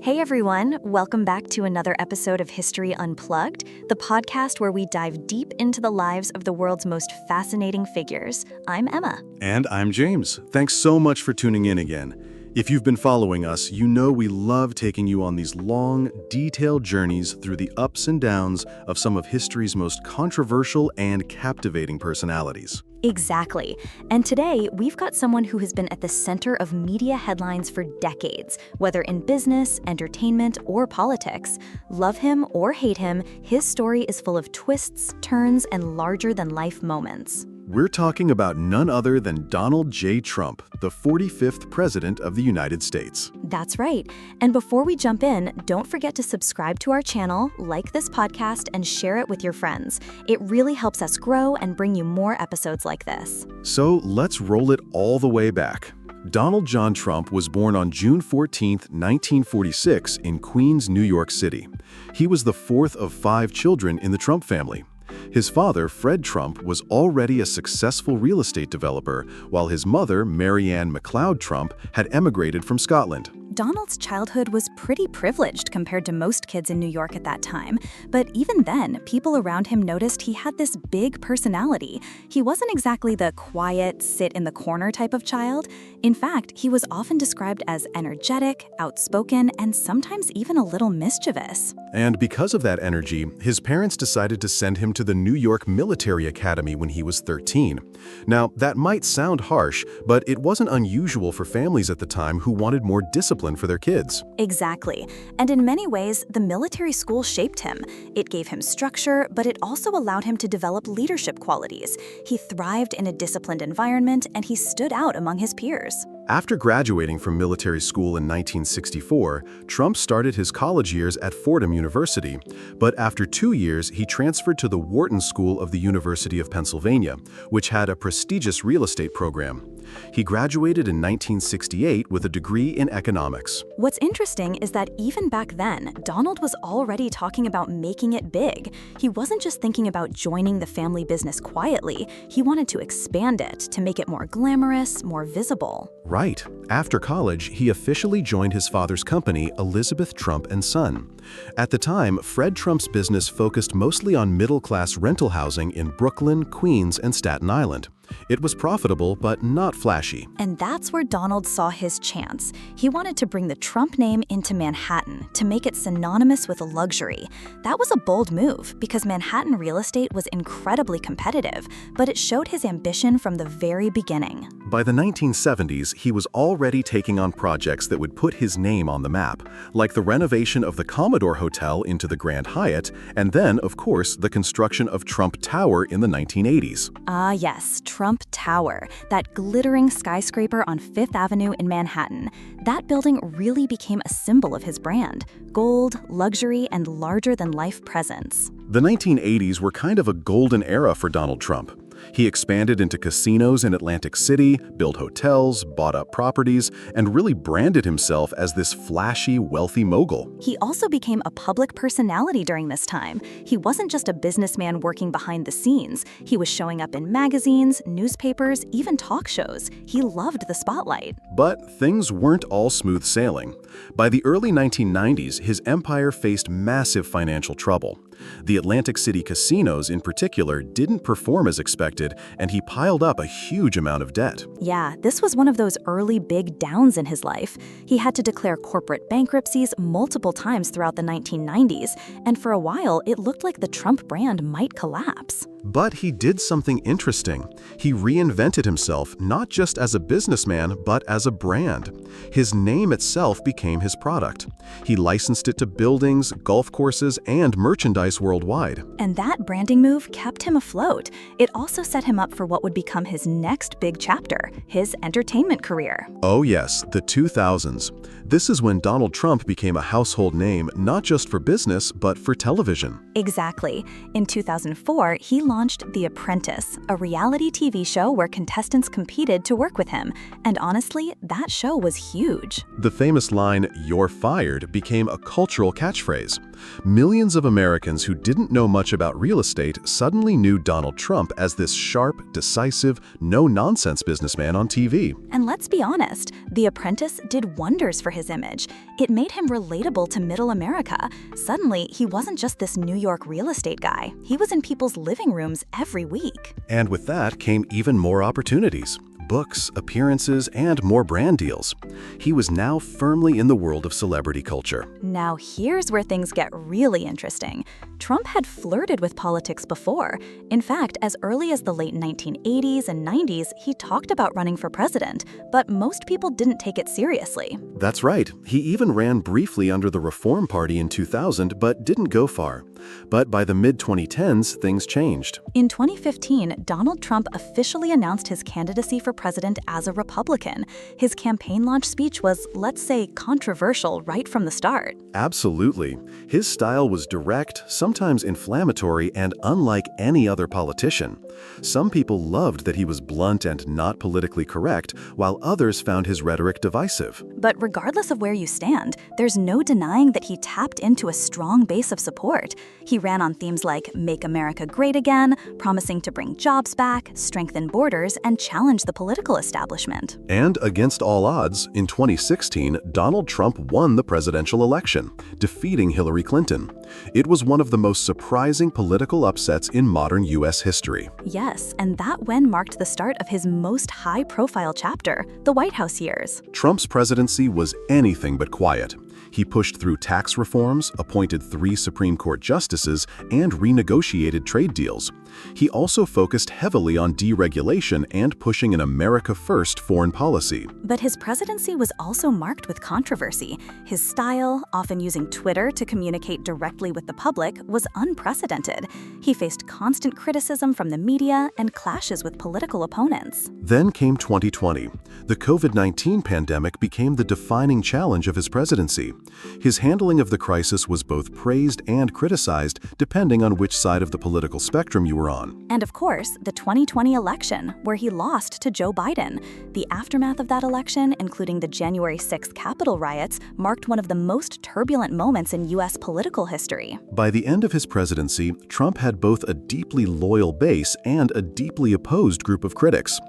Hey everyone, welcome back to another episode of History Unplugged, the podcast where we dive deep into the lives of the world's most fascinating figures. I'm Emma. And I'm James. Thanks so much for tuning in again. If you've been following us, you know we love taking you on these long, detailed journeys through the ups and downs of some of history's most controversial and captivating personalities. Exactly. And today, we've got someone who has been at the center of media headlines for decades, whether in business, entertainment, or politics. Love him or hate him, his story is full of twists, turns, and larger-than-life moments. We're talking about none other than Donald J. Trump, the 45th President of the United States. That's right. And before we jump in, don't forget to subscribe to our channel, like this podcast, and share it with your friends. It really helps us grow and bring you more episodes like this. So let's roll it all the way back. Donald John Trump was born on June 14, 1946 in Queens, New York City. He was the fourth of 5 children in the Trump family. His father, Fred Trump, was already a successful real estate developer, while his mother, Mary Ann MacLeod Trump, had emigrated from Scotland. Donald's childhood was pretty privileged compared to most kids in New York at that time, but even then, people around him noticed he had this big personality. He wasn't exactly the quiet, sit-in-the-corner type of child. In fact, he was often described as energetic, outspoken, and sometimes even a little mischievous. And because of that energy, his parents decided to send him to the New York Military Academy when he was 13. Now, that might sound harsh, but it wasn't unusual for families at the time who wanted more discipline for their kids. Exactly. And in many ways, the military school shaped him. It gave him structure, but it also allowed him to develop leadership qualities. He thrived in a disciplined environment, and he stood out among his peers. After graduating from military school in 1964, Trump started his college years at Fordham University, but after 2 years, he transferred to the Wharton School of the University of Pennsylvania, which had a prestigious real estate program. He graduated in 1968 with a degree in economics. What's interesting is that even back then, Donald was already talking about making it big. He wasn't just thinking about joining the family business quietly. He wanted to expand it, to make it more glamorous, more visible. Right. After college, he officially joined his father's company, Elizabeth Trump & Son. At the time, Fred Trump's business focused mostly on middle-class rental housing in Brooklyn, Queens, and Staten Island. It was profitable, but not flashy. And that's where Donald saw his chance. He wanted to bring the Trump name into Manhattan, to make it synonymous with luxury. That was a bold move, because Manhattan real estate was incredibly competitive, but it showed his ambition from the very beginning. By the 1970s, he was already taking on projects that would put his name on the map, like the renovation of the Commodore Hotel into the Grand Hyatt, and then, of course, the construction of Trump Tower in the 1980s. Ah, yes, Trump Tower, that glittering skyscraper on Fifth Avenue in Manhattan. That building really became a symbol of his brand: gold, luxury, and larger-than-life presence. The 1980s were kind of a golden era for Donald Trump. He expanded into casinos in Atlantic City, built hotels, bought up properties, and really branded himself as this flashy, wealthy mogul. He also became a public personality during this time. He wasn't just a businessman working behind the scenes. He was showing up in magazines, newspapers, even talk shows. He loved the spotlight. But things weren't all smooth sailing. By the early 1990s, his empire faced massive financial trouble. The Atlantic City casinos, in particular, didn't perform as expected, and he piled up a huge amount of debt. Yeah, this was one of those early big downs in his life. He had to declare corporate bankruptcies multiple times throughout the 1990s, and for a while, it looked like the Trump brand might collapse. But he did something interesting. He reinvented himself, not just as a businessman, but as a brand. His name itself became his product. He licensed it to buildings, golf courses, and merchandise worldwide. And that branding move kept him afloat. It also set him up for what would become his next big chapter, his entertainment career. Oh yes, the 2000s. This is when Donald Trump became a household name, not just for business, but for television. Exactly. In 2004, he launched The Apprentice, a reality TV show where contestants competed to work with him. And honestly, that show was huge. The famous line, "You're fired," became a cultural catchphrase. Millions of Americans who didn't know much about real estate suddenly knew Donald Trump as this sharp, decisive, no-nonsense businessman on TV. And let's be honest, The Apprentice did wonders for his image. It made him relatable to middle America. Suddenly, he wasn't just this New York real estate guy. He was in people's living rooms every week. And with that came even more opportunities. Books, appearances, and more brand deals. He was now firmly in the world of celebrity culture. Now here's where things get really interesting. Trump had flirted with politics before. In fact, as early as the late 1980s and 90s, he talked about running for president, but most people didn't take it seriously. That's right. He even ran briefly under the Reform Party in 2000, but didn't go far. But by the mid-2010s, things changed. In 2015, Donald Trump officially announced his candidacy for president as a Republican. His campaign launch speech was, let's say, controversial right from the start. Absolutely. His style was direct, sometimes inflammatory, and unlike any other politician. Some people loved that he was blunt and not politically correct, while others found his rhetoric divisive. But regardless of where you stand, there's no denying that he tapped into a strong base of support. He ran on themes like Make America Great Again, promising to bring jobs back, strengthen borders, and challenge the political establishment. And against all odds, in 2016, Donald Trump won the presidential election, defeating Hillary Clinton. It was one of the most surprising political upsets in modern U.S. history. Yes, and that win marked the start of his most high-profile chapter, the White House years. Trump's presidency was anything but quiet. He pushed through tax reforms, appointed 3 Supreme Court justices, and renegotiated trade deals. He also focused heavily on deregulation and pushing an America-first foreign policy. But his presidency was also marked with controversy. His style, often using Twitter to communicate directly with the public, was unprecedented. He faced constant criticism from the media and clashes with political opponents. Then came 2020. The COVID-19 pandemic became the defining challenge of his presidency. His handling of the crisis was both praised and criticized, depending on which side of the political spectrum you were on. And of course, the 2020 election, where he lost to Joe Biden. The aftermath of that election, including the January 6th Capitol riots, marked one of the most turbulent moments in U.S. political history. By the end of his presidency, Trump had both a deeply loyal base and a deeply opposed group of critics.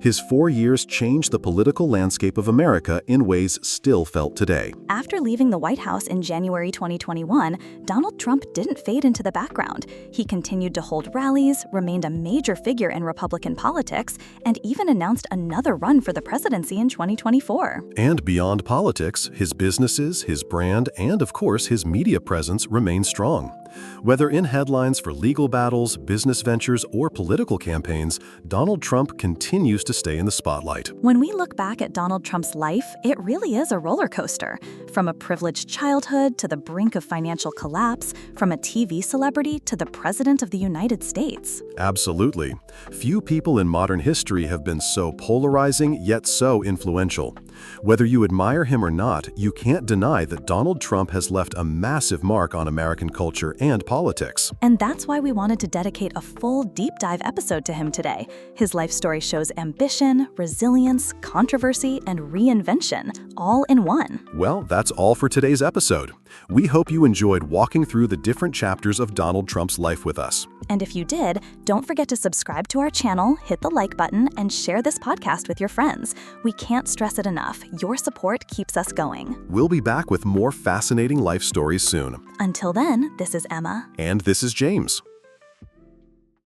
His 4 years changed the political landscape of America in ways still felt today. After leaving the White House in January 2021, Donald Trump didn't fade into the background. He continued to hold rallies, remained a major figure in Republican politics, and even announced another run for the presidency in 2024. And beyond politics, his businesses, his brand, and of course his media presence remained strong. Whether in headlines for legal battles, business ventures, or political campaigns, Donald Trump continues to stay in the spotlight. When we look back at Donald Trump's life, it really is a roller coaster. From a privileged childhood to the brink of financial collapse, from a TV celebrity to the President of the United States. Absolutely. Few people in modern history have been so polarizing yet so influential. Whether you admire him or not, you can't deny that Donald Trump has left a massive mark on American culture and politics. And that's why we wanted to dedicate a full deep dive episode to him today. His life story shows ambition, resilience, controversy, and reinvention, all in one. Well, that's all for today's episode. We hope you enjoyed walking through the different chapters of Donald Trump's life with us. And if you did, don't forget to subscribe to our channel, hit the like button, and share this podcast with your friends. We can't stress it enough. Your support keeps us going. We'll be back with more fascinating life stories soon. Until then, this is Emma. And this is James.